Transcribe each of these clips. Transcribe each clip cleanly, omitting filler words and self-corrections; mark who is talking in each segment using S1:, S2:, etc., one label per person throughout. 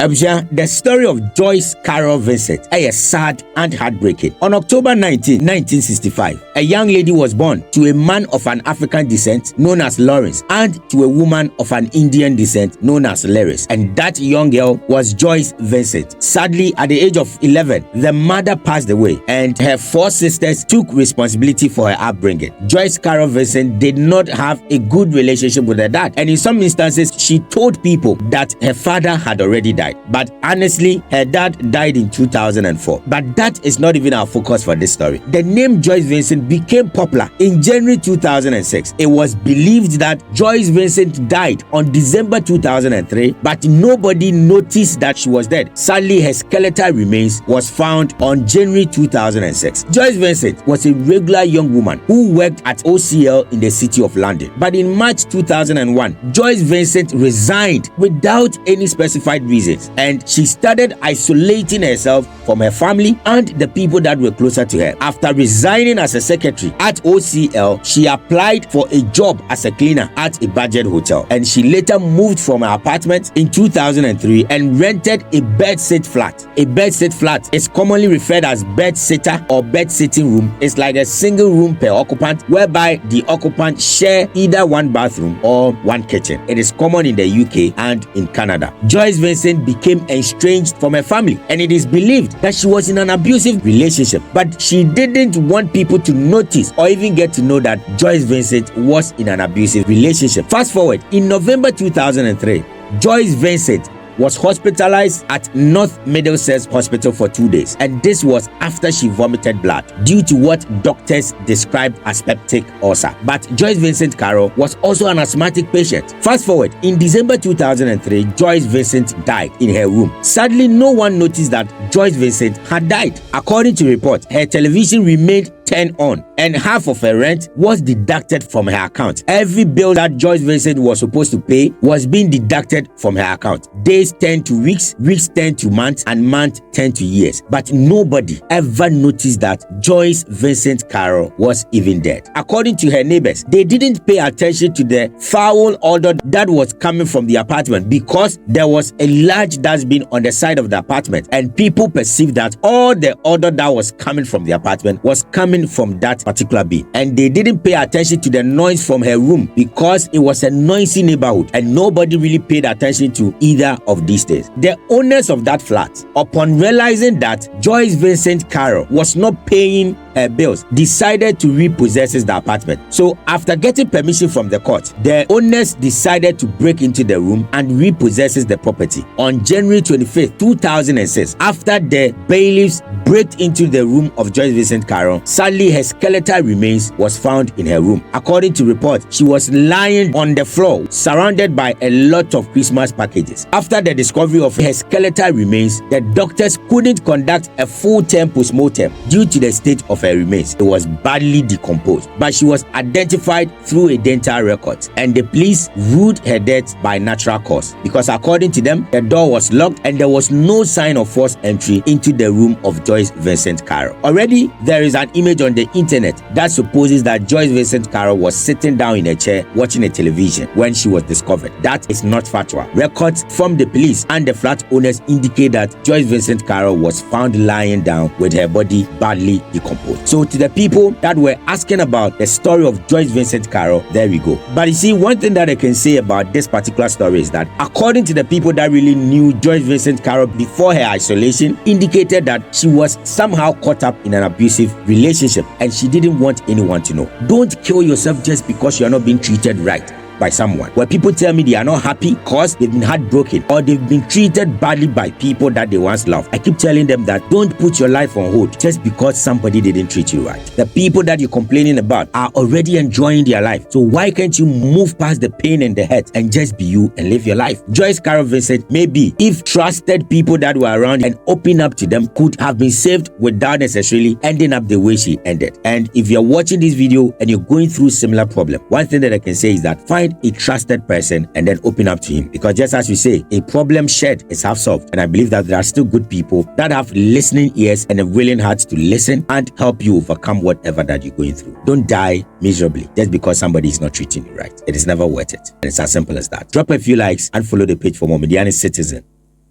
S1: The story of Joyce Carol Vincent is sad and heartbreaking. On October 19, 1965, a young lady was born to a man of an African descent known as Lawrence and to a woman of an Indian descent known as Laris. And that young girl was Joyce Vincent. Sadly, at the age of 11, the mother passed away and her 4 sisters took responsibility for her upbringing. Joyce Carol Vincent did not have a good relationship with her dad, and in some instances, she told people that her father had already died. But honestly, her dad died in 2004. But that is not even our focus for this story. The name Joyce Vincent became popular in January 2006. It was believed that Joyce Vincent died on December 2003, but nobody noticed that she was dead. Sadly, her skeletal remains was found on January 2006. Joyce Vincent was a regular young woman who worked at OCL in the city of London. But in March 2001, Joyce Vincent resigned without any specified reasons, and she started isolating herself from her family and the people that were closer to her. After resigning as a secretary at OCL, she applied for a job as a cleaner at a budget hotel, and she later moved from her apartment in 2003 and rented a bedsit flat. A bedsit flat is commonly referred as bedsitter or bed-sitting room. It's like a single room per occupant, whereby the occupant share either one bathroom or one kitchen. It is common in the UK and in Canada. Joyce Vincent became estranged from her family, and it is believed that she was in an abusive relationship, but she didn't want people to notice or even get to know that Joyce Vincent was in an abusive relationship. Fast forward, in November 2003, Joyce Vincent was hospitalized at North Middlesex Hospital for 2 days, and this was after she vomited blood due to what doctors described as peptic ulcer. But Joyce Vincent Carol was also an asthmatic patient. Fast forward, in December 2003, Joyce Vincent died in her room. Sadly, no one noticed that Joyce Vincent had died. According to reports, her television remained turned on, and half of her rent was deducted from her account. Every bill that Joyce Vincent was supposed to pay was being deducted from her account. Days turned to weeks, weeks turned to months, and months turned to years. But nobody ever noticed that Joyce Vincent Carol was even dead. According to her neighbors, they didn't pay attention to the foul odor that was coming from the apartment because there was a large dustbin on the side of the apartment, and people perceived that all the odor that was coming from the apartment was coming from that particular bin. And they didn't pay attention to the noise from her room because it was a noisy neighborhood, and nobody really paid attention to either of these things. The owners of that flat, upon realizing that Joyce Vincent Carol was not paying her bills, decided to repossess the apartment. So after getting permission from the court, the owners decided to break into the room and repossess the property. On January 25th, 2006, after the bailiffs break into the room of Joyce Vincent Carol, sadly her skeletal remains was found in her room. According to reports, she was lying on the floor surrounded by a lot of Christmas packages. After the discovery of her skeletal remains, the doctors couldn't conduct a full-term postmortem due to the state of her remains. It was badly decomposed, but she was identified through a dental record, and the police ruled her death by natural cause because according to them, the door was locked and there was no sign of forced entry into the room of Joyce Vincent Carol. Already, there is an image on the internet that supposes that Joyce Vincent Carol was sitting down in a chair watching a television when she was discovered. That is not factual. Records from the police and the flat owners indicate that Joyce Vincent Carol was found lying down with her body badly decomposed. So to the people that were asking about the story of Joyce Vincent Carol, there we go. But you see, one thing that I can say about this particular story is that according to the people that really knew Joyce Vincent Carol before her isolation, indicated that she was somehow caught up in an abusive relationship and she didn't want anyone to know. Don't kill yourself just because you are not being treated right by someone. Where people tell me they are not happy because they've been heartbroken or they've been treated badly by people that they once loved, I keep telling them that don't put your life on hold just because somebody didn't treat you right. The people that you're complaining about are already enjoying their life. So why can't you move past the pain and the hurt and just be you and live your life? Joyce Carol Vincent, maybe if trusted people that were around and open up to them, could have been saved without necessarily ending up the way she ended. And if you're watching this video and you're going through similar problem, one thing that I can say is that find a trusted person and then open up to him, because just as we say, a problem shared is half solved. And I believe that there are still good people that have listening ears and a willing heart to listen and help you overcome whatever that you're going through. Don't die miserably just because somebody is not treating you right. It is never worth it. And it's as simple as that. Drop a few likes and follow the page for more Mediani Citizen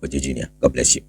S1: Jr. God bless you.